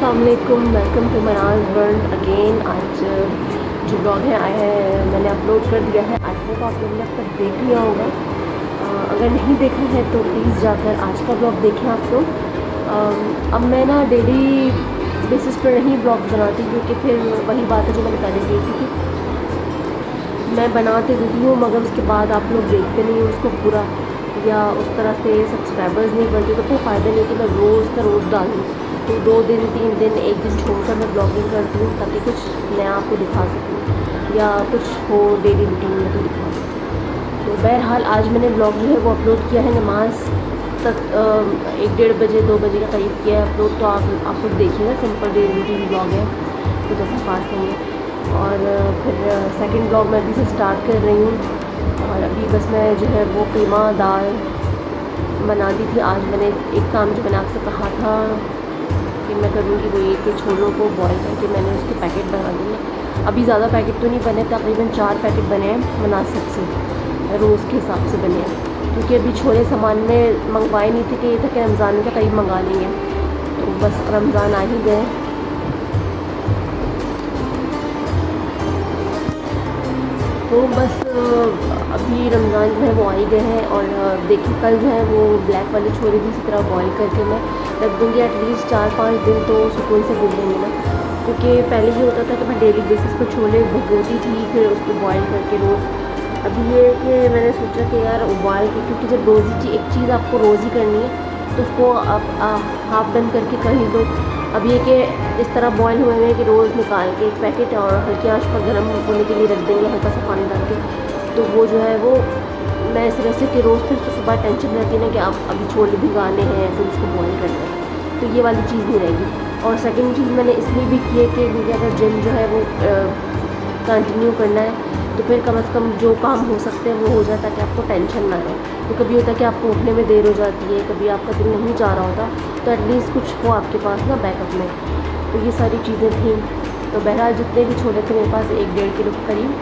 अस्सलामुअलैकुम, welcome to मनाज world again. आज जो ब्लॉग है आया है मैंने अपलोड कर दिया है। आज को आप लोगों ने अब तक देख लिया होगा। अगर नहीं देखा है तो प्लीज़ जाकर आज का ब्लॉग देखें आप लोग। अब मैं ना डेली बेसिस पर नहीं ब्लॉग बनाती, क्योंकि फिर वही बात है जो मैंने पहले की थी कि मैं बनाते देती हूँ मगर उसके बाद आप लोग देखते नहीं हो उसको पूरा, या उस तरह से सब्सक्राइबर्स नहीं बनते, तो कोई फ़ायदा नहीं कि मैं रोज़ का रोज़ डालूँ। तो 2 दिन 3 दिन एक दिन छोड़कर मैं ब्लॉगिंग करती हूँ ताकि कुछ नया आपको दिखा सकूँ या कुछ हो डेली रूटीन में तो दिखा सकूँ। तो बहरहाल आज मैंने ब्लॉग जो है वो अपलोड किया है नमाज तक 1-1:30 बजे 2 बजे के करीब किया है अपलोड। तो आप लोग देखिएगा, सिंपल डेली रूटीन ब्लॉग है तो जैसा पास नहीं है। और फिर सेकंड ब्लॉग मैं अभी से स्टार्ट कर रही हूँ। और अभी बस मैं जो है वो कीमा दाल बना दी थी। आज मैंने एक काम जो मैंने आपसे कहा था कि मैं करूँगी वो ये कि छोलों को बॉईल करके मैंने उसके पैकेट बना दिए। अभी ज़्यादा पैकेट तो नहीं बने, तकरीबन 4 पैकेट बने हैं मुनासिब से, रोज़ के हिसाब से बने हैं। क्योंकि अभी छोले सामान में मंगवाए नहीं थे कि ये था कि रमज़ान के करीब मंगा लेंगे, तो बस रमज़ान आ ही गए। तो बस अभी रमज़ान जो है वो आ ही गए हैं। और देखिए कल जो है वो ब्लैक वाले छोले भी इसी तरह बॉईल करके मैं रख दूँगी। एटलीस्ट 4-5 दिन तो सुकून से गुजरेंगे ना, क्योंकि पहले ये होता था कि मैं डेली बेसिस पर छोले भिगोती थी फिर उसको बॉईल करके रोज़। अभी ये है कि मैंने सोचा कि यार उबाल के, क्योंकि जब रोज़ ही एक चीज़ आपको रोज़ ही करनी है तो उसको आप हाफ डन करके कहीं दो। अब ये कि इस तरह बॉयल हुए हैं कि रोज़ निकाल के एक पैकेट और हल्की आंच पर गर्म होने के लिए रख देंगे हल्का सा पानी डाल के, तो वो जो है वो मैं इस तरह से कि रोज़ फिर सुबह टेंशन रहती है ना कि आप अभी छोले भिगाने हैं फिर उसको बॉयल करना है, तो ये वाली चीज़ नहीं रहेगी। और सेकंड चीज़ मैंने इसलिए भी की है कि मुझे अगर जिम जो है वो कंटिन्यू करना है तो फिर कम से कम जो काम हो सकते हैं वो हो जाए ताकि आपको टेंशन ना रहे। तो कभी होता है कि आपको उठने में देर हो जाती है, कभी आपका दिल नहीं चाह रहा होता, तो एटलीस्ट कुछ हो आपके पास ना बैकअप में। तो ये सारी चीज़ें थी। तो बहरहाल जितने भी छोले थे मेरे पास 1-1.5 किलो के करीब,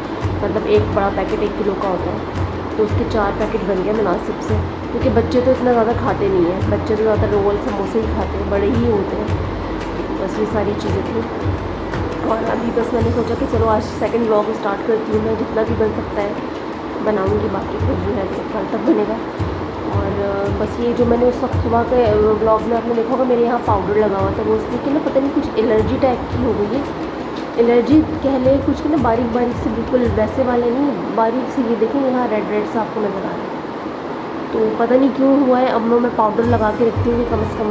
मतलब एक बड़ा पैकेट 1 किलो का होता है, तो उसके 4 पैकेट बन गए मुनासिब से। क्योंकि बच्चे तो इतना ज़्यादा खाते नहीं हैं, बच्चे तो ज़्यादा रोल समोसे ही खाते हैं, बड़े ही होते हैं। बस ये सारी चीज़ें थी। और अभी बस मैंने सोचा कि चलो आज सेकंड व्लॉग स्टार्ट करती हूँ मैं, जितना भी बन सकता है बनाऊँगी, बाकी फिर जो है तो कल तक बनेगा। और बस ये जो मैंने उस वक्त सुबह के व्लॉग में आपने देखा होगा मेरे यहाँ पाउडर लगा हुआ था, वो इसलिए कि ना पता नहीं कुछ एलर्जी टाइप की हो गई है। एलर्जी कह लें कुछ ना, बारीक बारीक से, बिल्कुल वैसे वाले नहीं, बारीक से। ये देखें यहाँ रेड रेड सा आपको नज़र आ रहा है, तो पता नहीं क्यों हुआ है। अब मैं पाउडर लगा के रखती हूँ कि कम से कम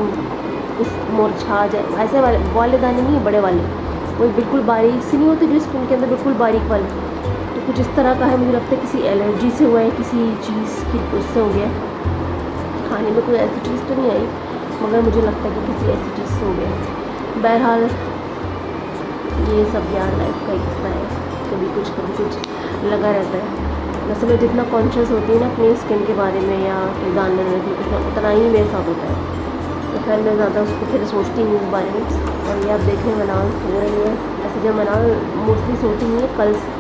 कुछ मुरझा जाए। ऐसे वाले दाने नहीं, बड़े वाले, वो बिल्कुल बारीक से नहीं होते जो स्किन के अंदर बिल्कुल बारीक वाले, तो कुछ इस तरह का है। मुझे लगता है किसी एलर्जी से हुआ है, किसी चीज़ की उससे हो गया। खाने में कोई ऐसी चीज़ तो नहीं आई, मगर मुझे लगता है कि किसी ऐसी चीज़ से हो गया। बहरहाल ये सब यार लाइफ का हिस्सा है, कभी कुछ लगा रहता है। वैसे मैं जितना कॉन्शियस होती हूँ ना अपनी स्किन के बारे में या कि दाने में कुछ उतना ही मेरे साथ होता है, तो खैर मैं ज़्यादा उसको फिर सोचती नहीं उस बारे में। और ये आप देखें मनाल सो रही है। ऐसे जब मनाल मोस्टली सोती नहीं है,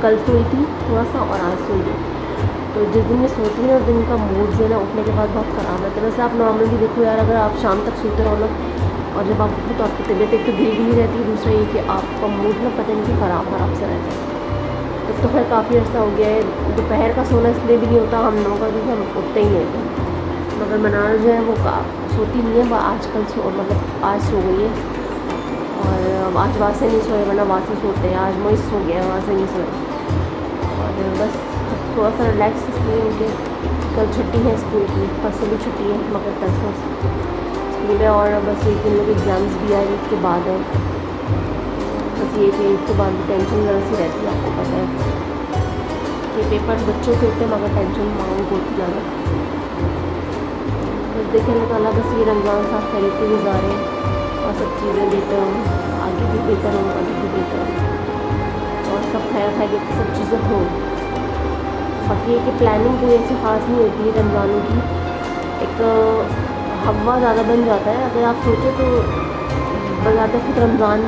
कल सोई थी थोड़ा सा और आज सोई थी, तो जिस दिन में सोती है उस दिन का मूड जो है ना उठने के बाद बहुत ख़राब रहता है। वैसे आप नॉर्मली देखो यार, अगर आप शाम तक सोते रहो ना और जब आप उठो तो आपकी तबीयत एक तो ढीली रहती है, दूसरा ये कि आपका मूड ना पता नहीं कि ख़राब से रहता है। तब तो खैर काफ़ी अर्सा हो गया है। दोपहर का सोना इसलिए भी नहीं होता हम लोगों का क्योंकि हम उठते ही नहीं थे, मगर मनाल जो है वो सोती नहीं है, वो आजकल मतलब आज सो गई है। और आज वहाँ से नहीं सोए, वरना वहाँ से सोते हैं। आज मोइस सो गया, वहाँ से नहीं सोए। और बस थोड़ा सा रिलैक्स इसलिए उनके कल छुट्टी है स्कूल की, परसों भी छुट्टी है मगर परसों स्कूल है। और बस एक दिन लोग एग्ज़ाम्स भी आए ईद के बाद है, बस ये कि ईद के बाद भी टेंशन ज़रा सी रहती है। आपको पता है कि पेपर बच्चों के होते हैं मगर टेंशन माओ को होती ज़्यादा। बस देखें अल्लाह ताला बस ये रमज़ान साथ खरीद के गुजारे और सब चीज़ें देते हों, आगे भी बेहतर हो, आगे भी बेहतर हो और सब खैर खैर की सब चीज़ें हों। बाकी कि प्लानिंग कोई ऐसी ख़ास नहीं होती है रमज़ानों की, एक हवा ज़्यादा बन जाता है। अगर आप सोचें तो बजाते खुद रमज़ान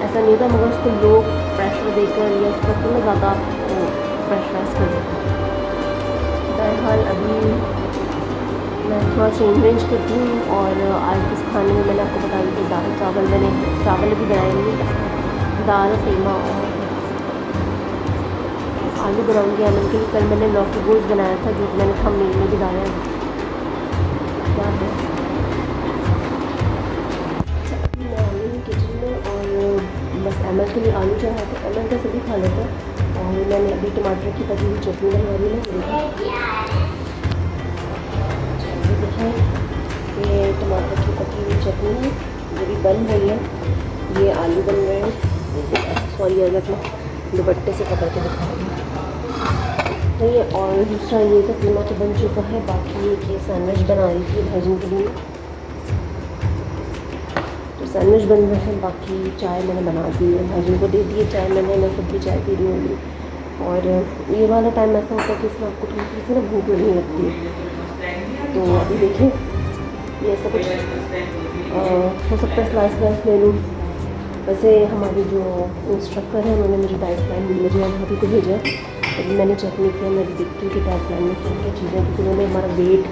ऐसा नहीं होता, मगर उसको लोग प्रेशर देकर या उस पर तो ज़्यादा प्रेशराइज कर देते हैं। बहरहाल अभी मैं थोड़ा चेंज वेंज करती हूँ। और आज इस खाने में मैंने आपको बता दी थी दाल चावल, मैंने चावल भी बनाएंगे, दाल कीमा और आलू बनाऊँगी अमन के लिए। कल मैंने लौकी गोश्त बनाया था जो मैंने थंबनेल में भी डाला है। क्या है मैं आई हूँ किचन में और बस अमन के लिए आलू चढ़ाया था। अमन का सभी खा लेता और मैंने अभी टमाटर की पकी हुई चटनी बनवा दी है। ये टमाटर की पकी हुई चटनी है, ये भी बन रही है। ये आलू बन रहे हैं, सॉरी अलग मैं दुपट्टे से पकड़ के दिखाऊंगी। तो ये और दूसरा ये तो कीमा तो बन चुका है। बाकी ये सैंडविच बना रही थी भाईजन के लिए, तो सैंडविच बन रहे हैं। बाकी चाय मैंने बना दी है, भाईजन को दे दिए चाय मैंने, मैं खुद भी चाय पी रही हूँ। और ये वाला टाइम ऐसा होता है कि इसमें आपको थोड़ी सी ना भूख नहीं लगती है। तो अभी देखिए ये ऐसा कुछ हो सकता है स्लाइस स्लाइस ले लूँ। वैसे हमारे जो इंस्ट्रक्टर हैं उन्होंने मुझे डाइट प्लान मुझे भाभी को भेजा है, अभी मैंने चेक नहीं किया। मैं देखती हूँ कि डाइट प्लान में क्या क्या चीज़ें, क्योंकि उन्होंने हमारा वेट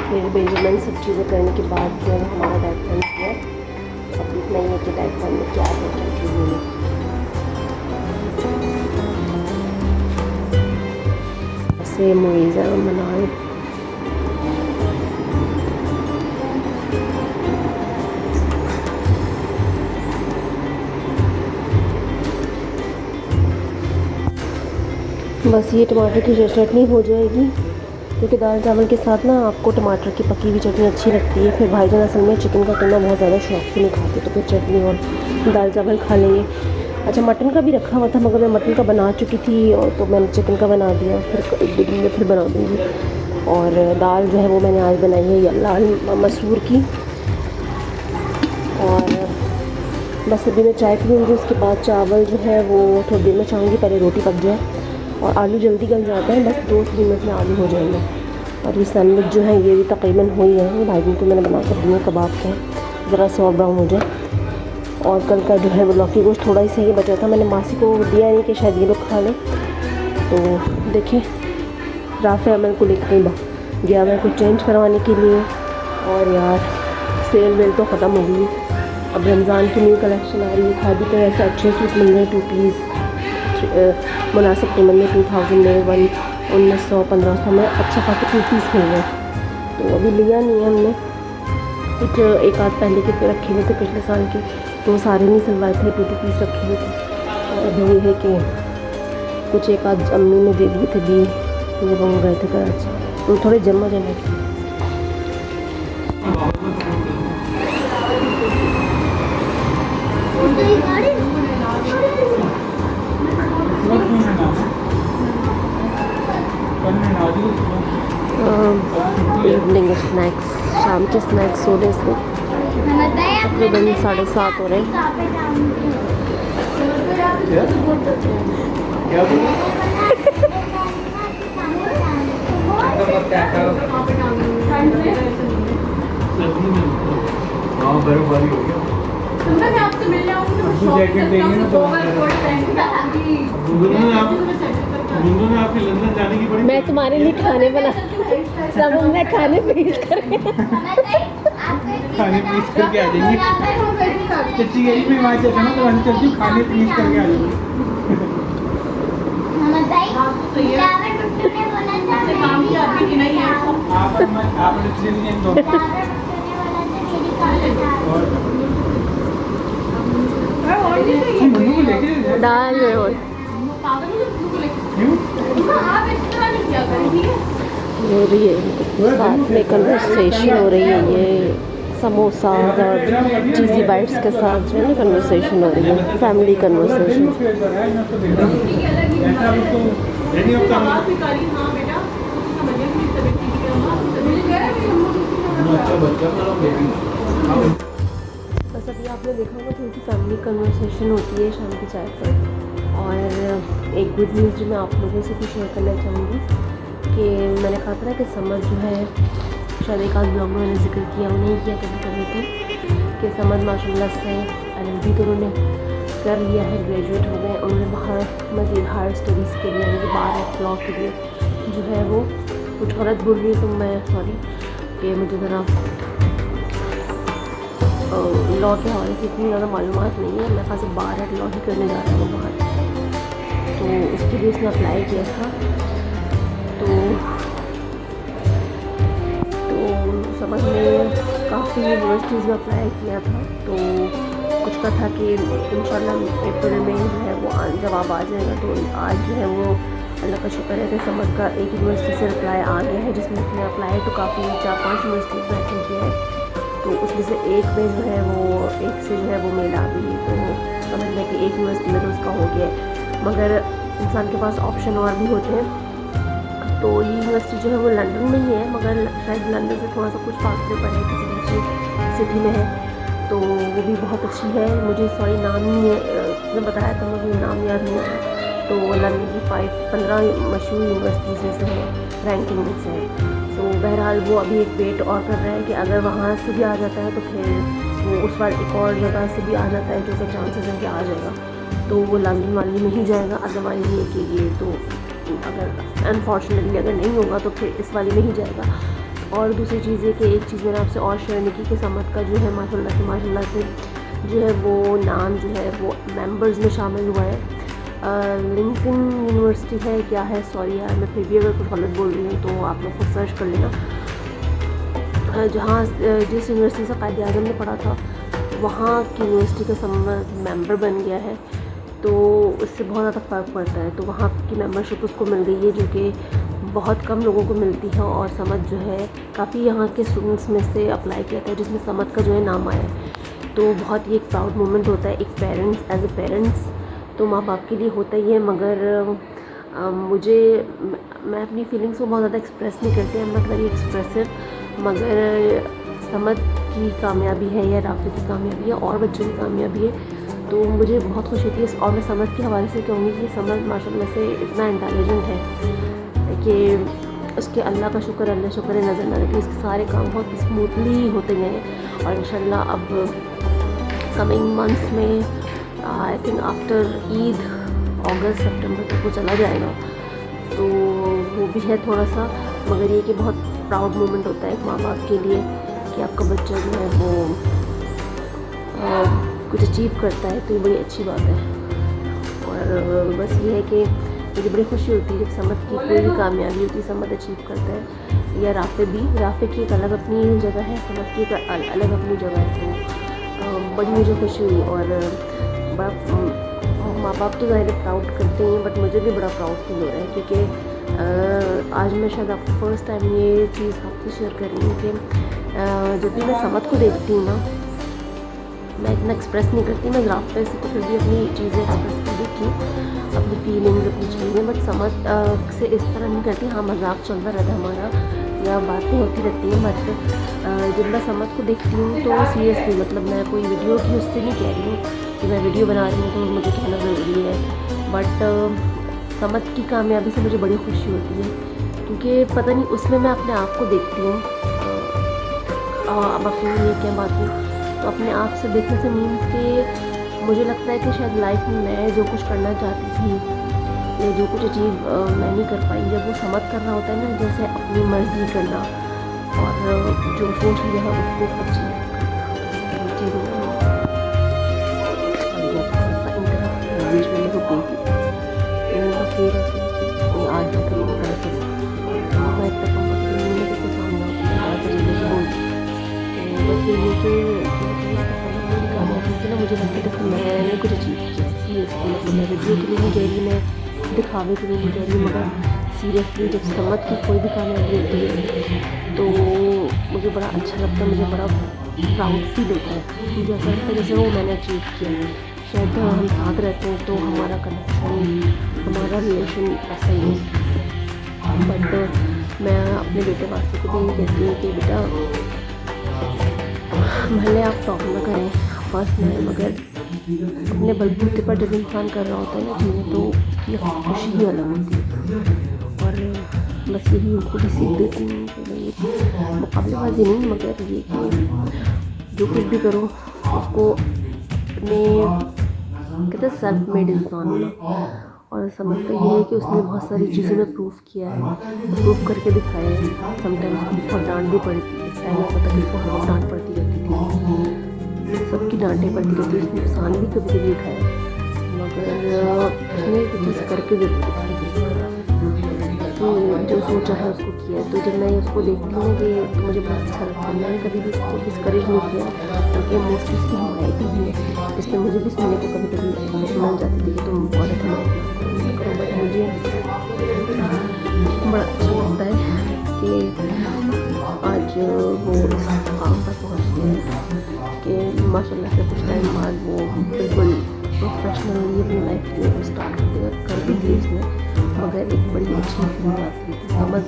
फिर मेजरमेंट सब चीज़ें करने के बाद जो है हमारा डाइट प्लान किया है। अब देखना ही है कि डाइट प्लान में क्या है क्या चीज़ें हैं। ऐसे मुइज़ा मनाल बस ये टमाटर की चटनी हो जाएगी, क्योंकि दाल चावल के साथ ना आपको टमाटर की पकी हुई चटनी अच्छी लगती है। फिर भाईजान असल में चिकन का कीमा बहुत ज़्यादा शौक से नहीं खाते, तो फिर चटनी और दाल चावल खा लेंगे। अच्छा मटन का भी रखा हुआ था, मगर मैं मटन का बना चुकी थी और तो मैंने चिकन का बना दिया, फिर एक दिन में फिर बना दूँगी। और दाल जो है वो मैंने आज बनाई है लाल मसूर की। और बस अभी मैं चाय पीऊँगी, उसके बाद चावल जो है वो थोड़ी देर में चाहूँगी, पहले रोटी पक जाए। और आलू जल्दी गल जाता है, बस 2-3 मिनट में आलू हो जाएंगे। और ये सैंडविच जो है ये भी तकरीबन हो ही है, भाई को मैंने बना कर दिए कबाब के, ज़रा से और ब्राउन हो जाए। और कल का जो है वो लौकी गोश्त थोड़ा ही सही बचा था, मैंने मासी को दिया नहीं कि शायद ये लोग खा लें। तो देखिए राफ़े अमल को लेकर कहीं गया मैं कुछ चेंज करवाने के लिए। और यार सेल वेल तो ख़त्म हो गई, अब रमज़ान की न्यू कलेक्शन आ रही है। खादी पे ऐसे अच्छे सूट मिल रहे हैं 2 पीस मुनासिब कीमत में 2000 में 1900-1500 में अच्छा खासा 2 पीस मिल रहे हैं। तो अभी लिया नहीं है हमने, कुछ एक आध पहले के रखे हुए थे पिछले साल के, तो सारे नहीं सिलवाए थे, 2 पीस रखे हुए थे। और अभी ये है कि कुछ एक आध अम्मी ने दे दिए थे भी जब हम गए थे कराची, तो थोड़े जमा थे। इवनिंग स्नैक्स, शाम के स्नैक्स हो रहे से तकरीबन 7:30 हो रहे हैं। बर्फबारी हो गया, आपसे मिल जैकेट देंगे ना तो आपके लंदन जाने की बड़ी, मैं तुम्हारे लिए खाने बना सब मैं खाने पेश करके खाने पीस करके आ जाएंगे। चच्ची यही भी वहाँ चलता ना, तो वहाँ चलती खाने पीस करके आ जाएंगे। दाल में और हो रही है साथ में कन्वर्सेशन हो रही है, ये समोसा और चीज़ी बाइट्स के साथ जो है ना कन्वर्सेशन हो रही है, फैमिली कन्वर्सेशन। बस अभी आपने देखा होगा थोड़ी सी फैमिली कन्वर्सेशन होती है शाम की चाय पर। और एक गुड न्यूज़ जो मैं आप लोगों से भी शेयर करना चाहूँगी कि मैंने कहा था ना कि समझ जो है, शायद एक आध ब्लॉग में मैंने जिक्र किया, नहीं किया कभी कभी थे, कि समझ माशाल्लाह से LLB तो उन्होंने कर लिया है, ग्रेजुएट हो गए। उन्होंने बाहर मज़ीद हायर स्टडीज़ के लिए, यानी कि बाहर लॉ के लिए जो है वो कुछ गलत बोल रही तो मैं सॉरी, क्योंकि मुझे ज़रा लॉ के हवाले से इतनी ज़्यादा मालूमात नहीं है। मेरे पास बार है लॉ ही करने जा रहा है वो बाहर, तो उसके लिए उसने अप्लाई किया था। तो समझ में काफ़ी यूनिवर्सिटीज़ में अप्लाई किया था, तो कुछ का था कि इंशाल्लाह अप्रैल में जो है वो जवाब आ जाएगा। तो आज जो है वो अल्लाह का शुक्र है कि समझ का एक यूनिवर्सिटी से रिप्लाई आ गया है, जिसमें उसने अप्लाई तो काफ़ी 4-5 यूनिवर्सिटीज़ में अटेंड किया है। तो उसमें से एक में जो है वो एक से जो है वो मेल आ गई, तो समझ लें कि एक यूनिवर्सिटी में तो उसका हो गया है। मगर इंसान के पास ऑप्शन और भी होते हैं। तो ये यूनिवर्सिटी जो है वो लंदन में ही है, मगर शायद लंदन से थोड़ा सा कुछ फासले पर है, किसी दूसरी सिटी में है। तो वो भी बहुत अच्छी है। मुझे सॉरी नाम नहीं है, उसने बताया था, मुझे नाम याद नहीं है। तो लंदन की 15 मशहूर यूनिवर्सिटीज़ में से है, रैंकिंग में से है। तो बहरहाल वो अभी एक वेट और कर रहा है कि अगर वहाँ से भी आ जाता है तो फिर वो उस बार एक और जगह से भी आ जाता है, जो कि चांसेस हैं कि आ जाएगा। तो वो लंदन वाली में ही जाएगा, अदरवाइज ये के लिए तो अगर अनफॉर्चुनेटली अगर नहीं होगा तो फिर इस वाली में ही जाएगा। और दूसरी चीज़ है कि एक चीज़ मैंने आपसे और शेयर नहीं की कि समद का जो है माशाल्लाह से जो है वो नाम जो है वो मेंबर्स में शामिल हुआ है। लिंकन यूनिवर्सिटी है क्या है, सॉरी यार मैं फिर भी अगर कुछ गलत बोल रही हूँ तो आप लोग खुद सर्च कर लेना। जहाँ जिस यूनिवर्सिटी से कायद आज़म ने पढ़ा था वहाँ की यूनिवर्सिटी का मेंबर बन गया है, तो उससे बहुत ज़्यादा फ़र्क पड़ता है। तो वहाँ की मेंबरशिप उसको मिल गई है, जो कि बहुत कम लोगों को मिलती है। और समद जो है काफ़ी यहाँ के स्टूडेंट्स में से अप्लाई किया था, जिसमें समद का जो है नाम आया है। तो बहुत ही एक प्राउड मोमेंट होता है, एक पेरेंट्स एज ए पेरेंट्स तो माँ बाप के लिए होता ही है। मगर मैं अपनी फीलिंग्स को बहुत ज़्यादा एक्सप्रेस नहीं करती, I am not very expressive. मगर समद की कामयाबी है या राफ़ी की कामयाबी है और बच्चों की कामयाबी है, तो मुझे बहुत खुशी होती है। और मैं समद के हवाले से कहूँगी कि समद माशाल्लाह से इतना इंटेलिजेंट है कि उसके अल्लाह का शुक्र है नज़र ना लगे, उसके सारे काम बहुत स्मूथली होते गए हैं। और इंशाल्लाह अब कमिंग मंथ्स में आई थिंक आफ्टर ईद अगस्त सितंबर तक वो चला जाएगा। तो वो भी है थोड़ा सा, मगर ये कि बहुत प्राउड मोमेंट होता है एक माँ बाप के लिए कि आपका बच्चा जो है वो कुछ अचीव करता है, तो ये बड़ी अच्छी बात है। और बस ये है कि मुझे बड़ी खुशी होती है जब समद की कोई भी कामयाबी होती है, समद अचीव करता है। या राफ़े की एक अलग अपनी जगह है, समद की एक अलग अपनी जगह है। तो बड़ी मुझे खुशी हुई। और माँ बाप तो ज़ाहिर प्राउड करते हैं, बट मुझे भी बड़ा प्राउड फील हो रहा है, क्योंकि आज मैं शायद आपको फर्स्ट टाइम ये चीज़ आपसे शेयर कर रही हूँ कि जब भी मैं समद को देखती हूँ ना, मैं इतना एक्सप्रेस नहीं करती। मैं राफ़े से तो फिर भी अपनी चीज़ें एक्सप्रेस कर देती हूँ, अपनी फीलिंग्स अपनी चीज़ें, बट समद से इस तरह नहीं करती। हाँ, मजाक चलता रहता है हमारा या बातें होती रहती हैं, बट जब मैं समद को देखती हूँ तो सीरियसली मतलब मैं कोई वीडियो की उससे नहीं कह रही हूँ कि मैं वीडियो बना रही हूँ तो मुझे कहना ज़रूरी है, बट समद की कामयाबी से मुझे बड़ी खुशी होती है, क्योंकि पता नहीं उसमें मैं अपने आप को देखती हूँ। अब अपनी ये क्या बात है, तो अपने आप से देखने से मीन्स कि मुझे लगता है कि शायद लाइफ में मैं जो कुछ करना चाहती थी या जो कुछ अचीव मैं नहीं कर पाई, जब वो समझ कर रहा होता है ना, जैसे अपनी मर्ज़ी करना और जो सोच लिया है उसको अचीव चीज़ें आज ना मुझे लगता है कि मैंने कुछ अचीव किया सीरियसली, मतलब मैं वीडियो के लिए नहीं कह रही, मैं दिखावे के लिए नहीं कह रही, मगर सीरियसली जब समझ की कोई भी कामयाबी होती है तो मुझे बड़ा अच्छा लगता है, मुझे बड़ा प्राउड फील होता है। मुझे ऐसा लगता है जैसे वो मैंने अचीव किया। शायद हम साथ रहते हैं तो हमारा कनेक्शन, हमारा रिलेशन ऐसा ही है। बट मैं अपने बेटे वास्ते को भी यही कहती हूँ कि बेटा भले आप टॉप ना करें फर्स्ट में, मगर अपने बलबूते पर जब इंसान कर रहा होता है ना चीज़ें, तो ये खुशी ही अलग होती है। और बस यही उनको भी सीख देती हूँ कि भाई मुकाबलेबाजी नहीं, मगर ये कि जो कुछ भी करो उसको अपने कहते हैं सेल्फ मेड इंसान होना, और समझ का ये है कि उसने बहुत सारी चीज़ों में प्रूफ किया है, प्रूफ करके दिखाया है। समटाइम्स उसको बहुत डांट भी पड़ती है, ऐसा नहीं पता कि उसको हर वक्त डांट पड़ती रहती थी, सबकी डांटें पड़ती रहती है, उसने नुकसान भी कभी कभी उठाया, मगर उसने कुछ चीज़ करके जरूर दिखाई दी कि जो सोचा है उसको किया। तो जब मैं उसको देखती हूँ कि तो मुझे बहुत अच्छा लगता है। मैंने कभी भी उसको डिस्करेज नहीं किया, क्योंकि मोस्टली उसकी हिमायत ही है, जिसमें मुझे भी सुनने को कभी कभी मिल जाती थी कि तुम बहुत हिमायत ना करो। बट मुझे बड़ा अच्छा लगता है कि आज वो इस मुकाम पर पहुँच गए कि माशाल्लाह से कुछ टाइम बाद वो बिल्कुल प्रोफेशनली अपनी लाइफ को स्टार्ट कर भी दी उसने, मगर एक बड़ी अच्छी फील आती है। समझ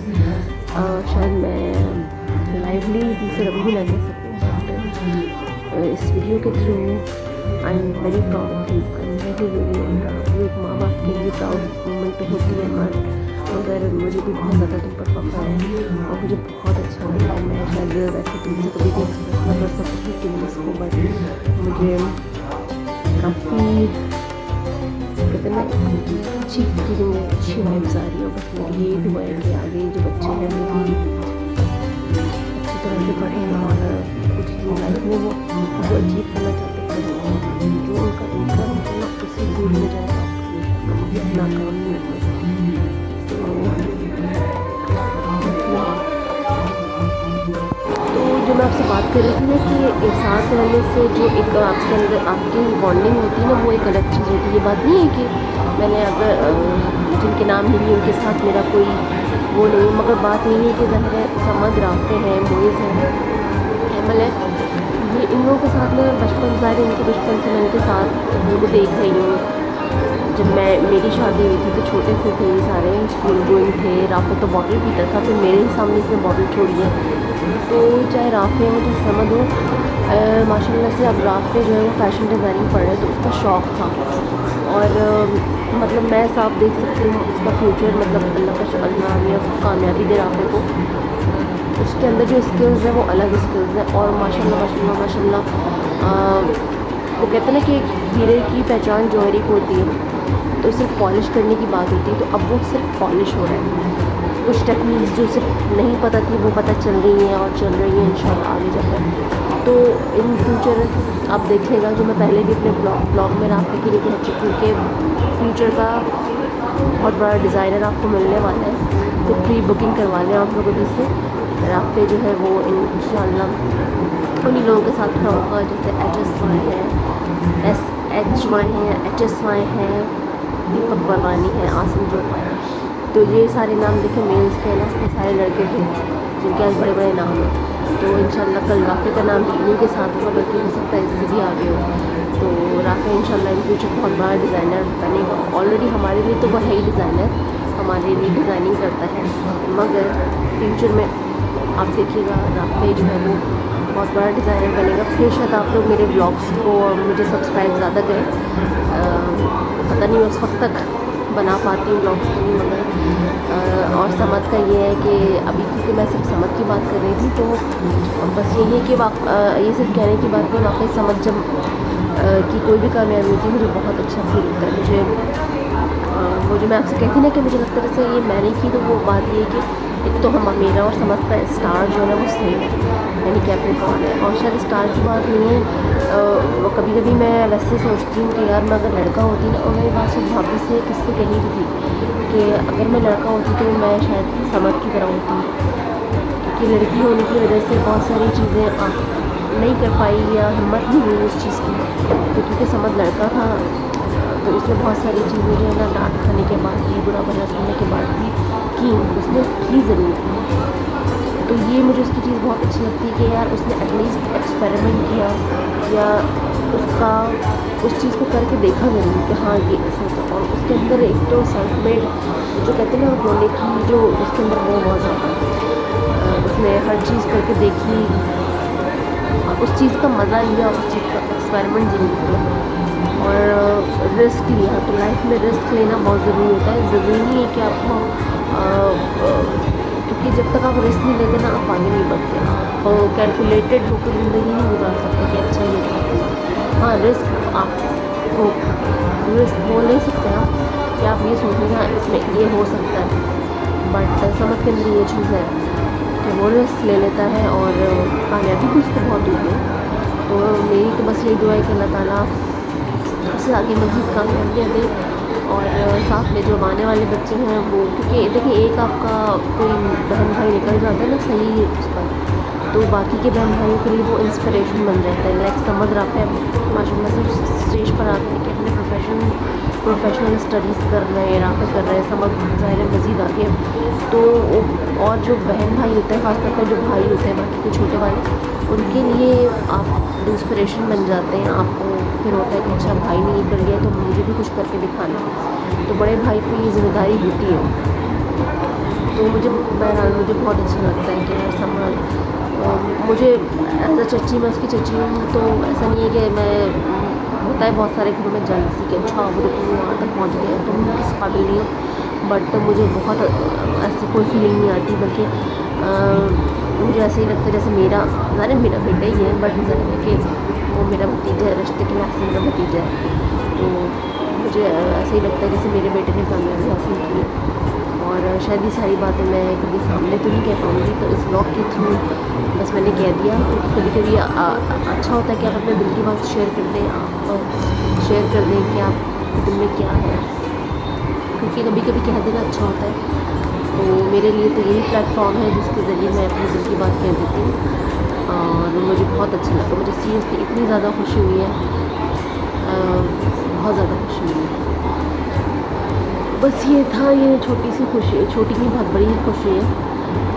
शायद मैं लाइवली दूसरे कभी भी ना कह सकूँ, बट इस वीडियो के through I am very proud of you, I am very proud. एक माँ बाप के लिए प्राउड मोमेंट तो होती है हमारे, मगर मुझे भी बहुत ज़्यादा तुम पर फख्र है और मुझे बहुत अच्छा लगा है। मैं शायद वैसे तुमसे कभी भी एक्सप्रेस ना कर सकती फीलिंग्स को, बट मुझे काफ़ी कहते हैं ना अच्छी फीलिंग है, अच्छी वाइब्स आ रही है। बस मेरी यही दुआ है कि आगे जो बच्चे हैं वो भी अच्छी तरह से पढ़ें और कुछ जो लाइफ में वो अचीव करना चाहते हैं, जो उनका इंटरेस्ट है उसी फील्ड में जाएगा, कभी अपना काम नहीं होगा। तो जो मैं आपसे बात कर रही थी ना कि एक साथ रहने से जो एक आपके अंदर आपकी बॉन्डिंग होती है ना, वो एक अलग चीज़ होती है। ये बात नहीं है कि मैंने अगर जिनके नाम नहीं लिए उनके साथ मेरा कोई वो नहीं, मगर बात यही है कि ज़ाहिर है समद राफ़े हैं, मोइज़ हैं, हैमल है, ये इन लोगों के साथ में बचपन ज़ाहिर इनके बचपन से मैं इनके साथ उनको देख रही हूँ। जब मेरी शादी हुई थी तो छोटे से थे ये सारे, स्कूल गोइंग थे। राफ़े तो बॉटल पीता था, फिर मेरे ही सामने इसने बॉटल छोड़ी है। तो चाहे राफ़े हो चाहे समद हो, माशाल्लाह से अब राफ़े जो है वो फैशन डिज़ाइनिंग पढ़ रहे, तो उसका शौक़ था और मतलब मैं साफ देख सकती हूँ उसका फ्यूचर, मतलब अल्लाह कामयाबी दे राफ़े को। उसके अंदर जो स्किल्स हैं वो अलग स्किल्स हैं और माशाल्लाह वो कहते हैं ना कि हीरे की पहचान जौहरी को होती है, तो सिर्फ पॉलिश करने की बात होती है। तो अब वो सिर्फ पॉलिश हो रहा है, कुछ टेक्निक्स जो सिर्फ नहीं पता थी वो पता चल रही हैं और चल रही हैं इंशाल्लाह आगे जाकर। तो इन फ्यूचर आप देखिएगा, जो मैं पहले भी अपने ब्लॉग में राफ़े के लिए कह चुकी हूँ कि फ्यूचर का बहुत बड़ा डिज़ाइनर आपको मिलने वाला है, तो प्री बुकिंग करवा लें आप लोग अभी से। राफ़े जो है वो इंशाल्लाह उन्हीं लोगों के साथ खड़ा होगा जैसे HSY है, SHY है, HSY है, दीपक परवानी है, आसिम जोपा है। तो ये सारे नाम देखें मेल्स के ना, ये सारे लड़के थे जिनके आज बड़े बड़े नाम हैं। तो इंशाल्लाह कल राफ़े का नाम भी इन्हीं के साथ होगा, बल्कि हो सकता है इससे भी आगे हो। तो राफ़े इंशाल्लाह इन फ्यूचर बहुत बड़ा डिज़ाइनर बनेगा। ऑलरेडी हमारे लिए तो वो है ही डिज़ाइनर, हमारे लिए डिज़ाइनिंग करता है, मगर फ्यूचर में आप देखिएगा राफ़े जो है वो बहुत बड़ा डिज़ाइनर बनेगा। फिर शायद आप लोग मेरे ब्लॉग्स को और मुझे सब्सक्राइब ज़्यादा करें। पता नहीं उस वक्त तक बना पाती हूँ ब्लॉग्स के लिए, मगर और समद का ये है कि अभी क्योंकि मैं सिर्फ समद की बात कर रही थी, तो बस यही है कि ये सिर्फ कहने की बात नहीं, वाकई समद जब की कोई भी कामयाबी होती है मुझे बहुत अच्छा फील होता है। मुझे वो जो मैं आपसे कहती ना कि मुझे लगता है जैसे ये मैंने की, तो वो बात ये है कि एक तो हम मेरा और समझ का स्टार जो है वो सेम है, यानी कैप्रिकॉर्न है। और शायद स्टार की बात नहीं है, कभी कभी मैं वैसे सोचती हूँ कि यार मैं अगर लड़का होती ना, और मेरी बात सिर्फ भाभी से किससे कही भी थी कि अगर मैं लड़का होती तो मैं शायद समझ की तरह होती, क्योंकि लड़की होने की वजह से बहुत सारी चीज़ें नहीं कर पाई या हिम्मत नहीं हुई उस चीज़ की। तो क्योंकि समझ लड़का था तो उसने बहुत सारी चीज़ें जो है ना डांट खाने के बाद भी, बुरा भला सुनने के बाद भी की, उसने की ज़रूर। तो ये मुझे उसकी चीज़ बहुत अच्छी लगती है कि यार उसने एटलीस्ट एक्सपेरिमेंट किया या उसका उस चीज़ को करके देखा ज़रूर कि हाँ ये ऐसा होता। और उसके अंदर एक तो सेल्फ मेड जो कहते हैं ना होने की जो उसके अंदर वो बहुत ज़्यादा, उसने हर चीज़ करके देखी, उस चीज़ का मज़ा लिया, उस चीज़ का एक्सपेरिमेंट ज़रूर किया और रिस्क लिया। तो लाइफ में रिस्क लेना बहुत ज़रूरी होता है। ज़रूरी नहीं है कि आपको क्योंकि जब तक आप रिस्क नहीं लेते ना आप आगे नहीं बढ़ते, आप कैलकुलेटेड होकर ज़िंदगी नहीं गुजार सकते कि अच्छा ये था। हाँ रिस्क आपको रिस्क बोल नहीं सकते आप, कि आप ये सोचें हाँ इसमें ये हो सकता है, बट समझ के अंदर ये चीज़ है कि वो रिस्क ले लेता है और कामयाबी भी उसको बहुत हुई है। तो मेरी तो बस यही दुआ है कि अल्लाह ताला उससे आगे मज़ीद कामयाबियाँ दे, और साथ में जो आने वाले बच्चे हैं वो, क्योंकि देखिए एक आपका कोई बहन भाई निकल जाता है ना सही उस पर, तो बाकी के बहन भाइयों के लिए वो इंस्पिरेशन बन जाता है। लाइक समझ रहा है माशाल्लाह से स्टेज पर आके कि अपने प्रोफेशनल स्टडीज़ कर रहे हैं, राफ़े कर रहे हैं, समझ ज़ाहिर है मज़ीद आगे। तो और जो बहन भाई होते हैं, ख़ासतौर पर जो भाई होते हैं बाकी के छोटे वाले, उनके लिए आप इंस्पिरेशन बन जाते हैं। आपको फिर होता है कि अच्छा भाई ने ये कर लिया तो मुझे भी कुछ करके दिखाना है, तो बड़े भाई पे ये जिम्मेदारी होती है। तो बहरहाल मुझे बहुत अच्छा लगता है कि यार समाज मुझे एज अ चच्ची, मैं उसकी चच्ची हूँ, तो ऐसा नहीं है कि मैं होता है बहुत सारे घरों में जेलसी कि अच्छा वो तुम वहाँ तक पहुँच गए तो मैं किस काबिल नहीं हूँ, बट मुझे बहुत ऐसी कोई फीलिंग नहीं आती, बल्कि मुझे ऐसे ही लगता है जैसे मेरा बेटा ही है, बट जाहिर है कि वो मेरा भतीजा है, रिश्ते के नाते मेरा भतीजा है। तो मुझे ऐसे ही लगता है जैसे मेरे बेटे ने कामयाबी हासिल की है। और शायद ये सारी बातें मैं कभी सामने तो नहीं कह पाऊँगी, तो इस ब्लॉग के थ्रू बस मैंने कह दिया। क्योंकि कभी कभी अच्छा होता है कि आप अपने दिल की बात शेयर कर दें, आप शेयर कर दें कि आप दिल में क्या है, क्योंकि कभी कभी कह देना अच्छा होता है। तो मेरे लिए तो यही प्लेटफॉर्म है जिसके ज़रिए मैं अपने दिल की बात कह देती हूँ, और मुझे बहुत अच्छा लगा। मुझे सीरियसली इतनी ज़्यादा खुशी हुई है, बहुत ज़्यादा खुशी हुई है। बस ये था, ये छोटी सी खुशी, छोटी नहीं बहुत बड़ी खुशी है।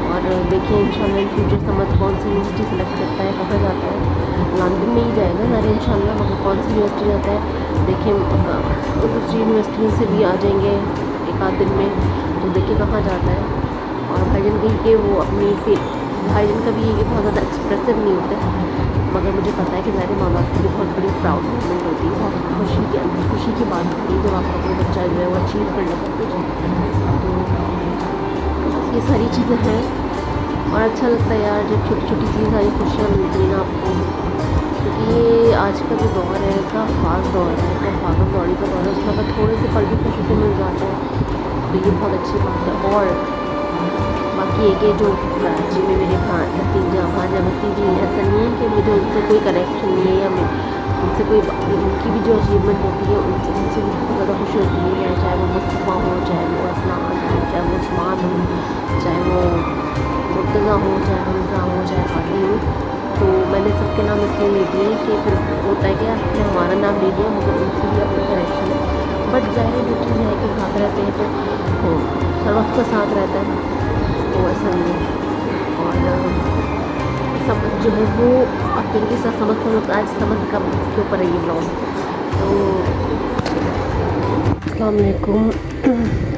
और देखिए इंशाल्लाह इन फ्यूचर समझ कौन सी यूनिवर्सिटी सेलेक्ट करता है, कहाँ जाता है। लंदन में ही जाएगा सारे इंशाल्लाह, मगर कौन सी यूनिवर्सिटी जाता है देखिए, दूसरी यूनिवर्सिटी से भी आ जाएंगे एक आध दिन में, तो देखिए कहाँ जाता है। और भाईजान कहीं के वो अपनी भाईजान का भी ये बहुत ज़्यादा एक्सप्रेसिव नहीं होता है, मगर मुझे पता है कि मेरे माँ बाप की बहुत बड़ी प्राउड मोमेंट होती है, बहुत खुशी की बात होती है जब आपका कोई बच्चा जो है वो अचीव कर लेता है कुछ। तो ये सारी चीज़ें हैं, और अच्छा लगता है यार जब छोटी छोटी सी सारी खुशियाँ मिलती हैं ना आपको, क्योंकि ये आज का जो दौर है इतना फास्ट दौर है, इतना भागम दौड़ी का दौर है, उसमें अगर थोड़े से पल भी खुशी से मिल जाता है तो ये बहुत अच्छी बात है। और बाकी एक है जो कराची में मेरे भतीजा भतीजी हैं, ऐसा नहीं है कि मुझे उनसे कोई कनेक्शन नहीं है, या उनसे कोई उनकी भी जो अचीवमेंट होती है उनसे भी बहुत ज़्यादा खुशी होती है, या चाहे वो मुस्तफ़ा हो, चाहे वो असलान हो, चाहे वो उस्मान हो, चाहे वो मुर्तज़ा हो, चाहे हमज़ा हो, चाहे हादी हो। तो मैंने सबके नाम इसलिए ले दिए कि फिर होता है कि आपने हमारा नाम ले दिया मगर उनसे भी अपना कनेक्शन है। बट ज़ाहिर जो चीज़ है कि साथ रहते हैं तो हर वक्त का साथ रहता है, तो ऐसा नहीं है। और समझ जो है वो अकेले के साथ समझ आज समझ का के ऊपर है ये ब्लॉग। तो अस्सलाम वालेकुम।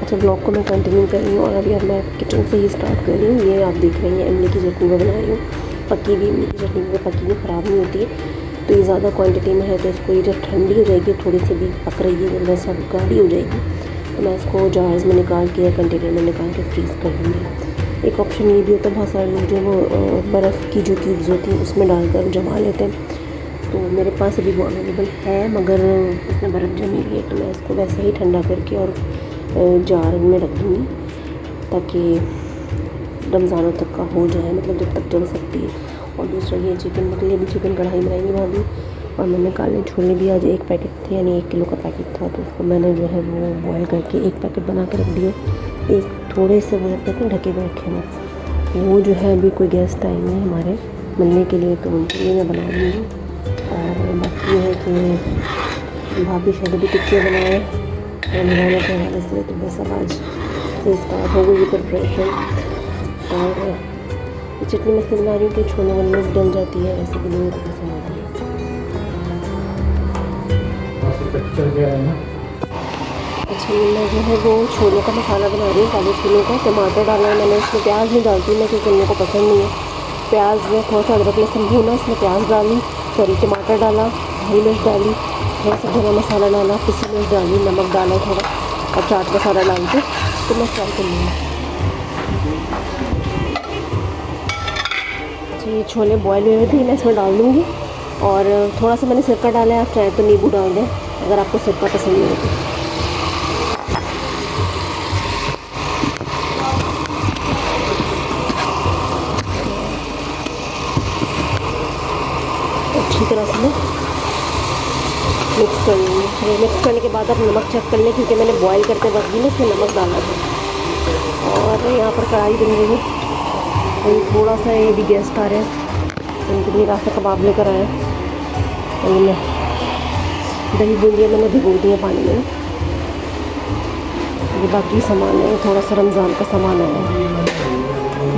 अच्छा, ब्लॉग को मैं कंटिन्यू कर रही हूँ, और अभी मैं किचन से ही स्टार्ट कर रही हूँ। ये आप देख रही हैं इमली की चटनी मैं बना रही हूँ, पकी हुई इमली की चटनी में पकी हुई ख़राब नहीं होती है। तो ये ज़्यादा क्वांटिटी में है, तो इसको ये जब ठंडी हो जाएगी, थोड़ी सी भी पक रही है, जब सब गाढ़ी हो जाएगी, तो मैं इसको जार्स में निकाल के या कंटेनर में निकाल के फ्रीज़ कर दूँगी। एक ऑप्शन ये भी होता है, बहुत सारे लोग जो वो बर्फ़ की जो क्यूब्स होती हैं उसमें डालकर जमा लेते हैं, तो मेरे पास अभी वो अवेलेबल है, मगर उसमें बर्फ़ जमी हुई है, तो मैं इसको वैसे ही ठंडा करके और जार में रख दूँगी, ताकि रमज़ानों तक का हो जाए, मतलब जब तक चल सकती है। और दूसरा ये चिकन के लिए भी चिकन कढ़ाई बनाएंगी भाभी, और मैंने काले छोले भी आज 1 पैकेट थे, यानी 1 किलो का पैकेट था, तो उसको मैंने जो है वो बॉयल करके 1 पैकेट बना के रख दिए। एक थोड़े से वो कहते हैं ढके हुए रखे हैं, वो जो है अभी कोई गेस्ट आए हैं हमारे मिलने के लिए, तो उनके लिए मैं बना दूँगी। और बाकी ये है कि भाभी शायद अभी टिक्के बनाए रमज़ान के हवाले से, तो बस अब आज से स्टार्ट हो गई प्रिपरेशन। और चटनी मैं बना रही हूँ कि छोले वोले डल जाती है, ऐसे भी लोगों को पसंद आती है। अच्छा, मैं जो है वो छोलों का मसाला बना रही हूँ, काले छोलों का। टमाटर डाला है मैंने, उसमें प्याज नहीं डालती मैं, क्योंकि उनको पसंद नहीं है प्याज। में थोड़ा सा अदरक लहसुन भूना, उसमें प्याज डाली, टमाटर डाला, हरी मिर्च डाली, थोड़ा सा गरम मसाला डाला, पिसी मिर्च डाली, नमक डाला थोड़ा, और चाट मसाला डाल के तो मैं फ्राई कर लूँगी। ये छोले बॉयल हुए थे, मैं इसमें डाल दूँगी, और थोड़ा सा मैंने सिरका डाला है, आप चाहे तो नींबू डाल दें अगर आपको सिरका पसंद नहीं है तो। अच्छी तरह से मैं मिक्स कर लूँगी। मिक्स करने के बाद आप नमक चेक कर लें, क्योंकि मैंने बॉईल करते वक्त भी ना इसमें नमक डाला था। और यहाँ पर कढ़ाई बन रही है, और थोड़ा सा ये भी गेस्ट आ रहे हैं, उनके लिए रास्ता कबाब लेकर आए। और मैं दही बूंदियाँ मैंने भिगो दी है पानी में। ये बाकी सामान है, थोड़ा सा रमज़ान का सामान है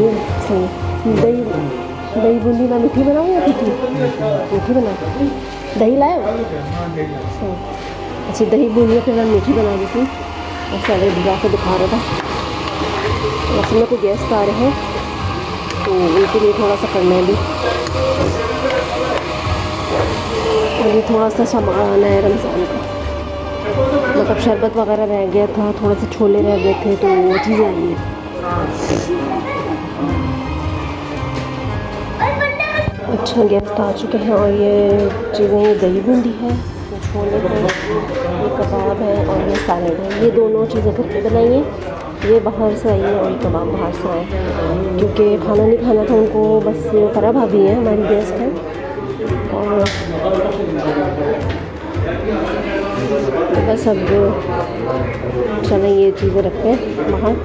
ये सही। दही बूंदी मैं मीठी बनाऊँ या मीठी? मीठी बनाऊँ। दही लाए हो? सही। अच्छा, दही बूंदियाँ फिर मैं मीठी बना देती हूँ। और सैलेड बना के दिखा रहा था। असल में कोई गेस्ट आ रहे हैं, तो उनके लिए थोड़ा सा करना है भी। और ये थोड़ा सा सामान है रमज़ान का, मतलब शरबत वगैरह रह गया था, थोड़ा सा छोले रह गए थे, तो वो चीज़ें आई हैं। अच्छा, गेस्ट आ चुके हैं। और ये चीज़ें, ये दही बूंदी है, ये छोले हैं, ये कबाब है और ये सैलड है। ये दोनों चीज़ें घर पे बनाई हैं, ये बाहर से आई है और ये कबाब बाहर से आए, क्योंकि खाना नहीं खाना था उनको। बस फरा भाभी है हमारी गेस्ट है, और तो बस अब चलें ये चीज़ें रखते हैं बाहर,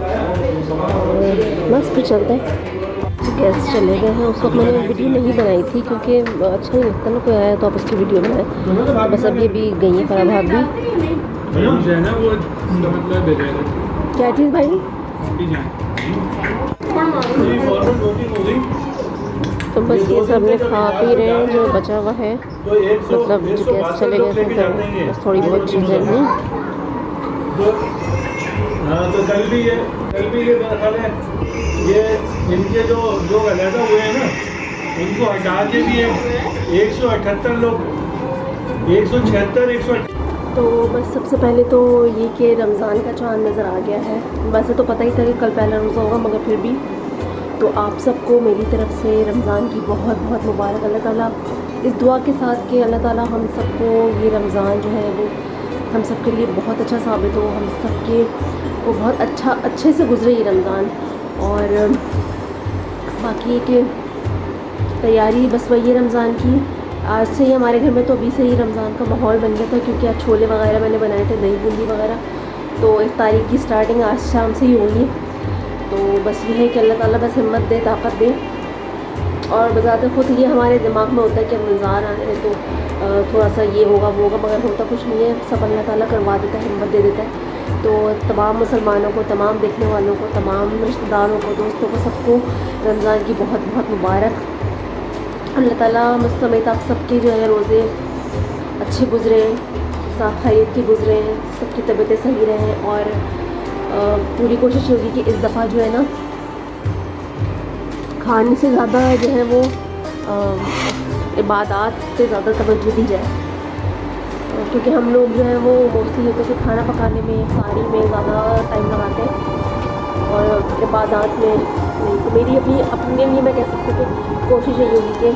और बस फिर चलते हैं। गेस्ट चले गए हैं। उस वक्त मैंने वीडियो नहीं बनाई थी, क्योंकि अच्छा नहीं लगता ना, कोई आया तो आप उसकी वीडियो बनाएं। बस अब ये भी गई है फरा भाभी। क्या चीज़ भाई? तो बस ये सब ने खा पी रहे हैं, जो बचा हुआ है, मतलब जो गेस्ट चले गए थे, तो बस थोड़ी बहुत चीज़ें हैं। हाँ, तो कल भी ये मेरा ख्याल है, ये इनके जो गलैदा हुए हैं ना, उनको हटा के भी 178 लोग, 176 178। तो बस सबसे पहले तो ये कि रमज़ान का चाँद नज़र आ गया है। वैसे तो पता ही था कि कल पहला रोज़ा होगा, मगर फिर भी तो आप सबको मेरी तरफ से रमज़ान की बहुत बहुत मुबारक। अल्लाह ताला इस दुआ के साथ कि अल्लाह ताला हम सबको ये रमज़ान जो है वो हम सब के लिए बहुत अच्छा साबित हो, हम सब के वो बहुत अच्छे से गुजरे ये रमज़ान। और बाकी कि तैयारी बस वही है रमज़ान की। आज से ही हमारे घर में तो अभी से ही रमज़ान का माहौल बन गया था, क्योंकि आज छोले वगैरह मैंने बनाए थे, दही बूंदी वगैरह। तो इफ्तारी की स्टार्टिंग आज शाम से ही हुई है। तो बस ये है कि अल्लाह ताला बस हिम्मत दे, ताकत दे। और बज़ाते खुद ये हमारे दिमाग में होता है कि रमज़ान आ रहे हैं तो थोड़ा सा ये होगा वो होगा, मगर होता कुछ नहीं है। सब अल्लाह ताला करवा देता है, हिम्मत दे देता है। तो तमाम मुसलमानों को, तमाम देखने वालों को, तमाम रिश्तेदारों को, दोस्तों को, सबको रमज़ान की बहुत बहुत मुबारक। अल्लाह ताला मुझ समेत आप सबके जो है रोज़े अच्छे गुजरे, साथ खैरियत के गुजरे, सबकी तबीयतें सही रहें। और पूरी कोशिश होगी कि इस दफ़ा जो है ना, खाने से ज़्यादा जो है वो इबादत से ज़्यादा तवज्जो दी जाए, क्योंकि हम लोग जो है वो मोस्टली होते हैं कि खाना पकाने में, इफ्तारी में ज़्यादा टाइम लगाते हैं और इबादत में नहीं। तो मेरी अपने लिए मैं कह सकती हूँ कि कोशिश यही होगी कि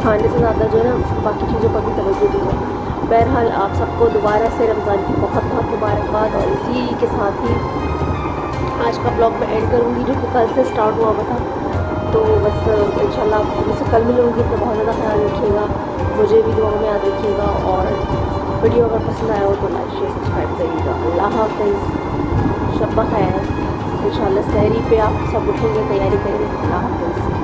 खाने से ज़्यादा जो है ना बाकी चीज़ों पर भी तवज्जो दी जाए। बहरहाल आप सबको दोबारा से रमज़ान की बहुत बहुत मुबारकबाद। और इसी के साथ ही आज का ब्लॉग मैं एंड करूँगी, जो कि कल से स्टार्ट हुआ हुआ था। तो बस इंशाल्लाह मुझसे कल मिलूँगी, तो बहुत ज़्यादा ख्याल रखिएगा, मुझे भी दुआ में याद रखिएगा। और वीडियो अगर पसंद आया हो तो लाइक शेयर सब्सक्राइब करिएगा। अल्लाह हाफ़िज़, शब खैर। इंशाल्लाह सहरी पे आप सब उठेंगे, तैयारी करेंगे। अल्लाह हाफ़िज़।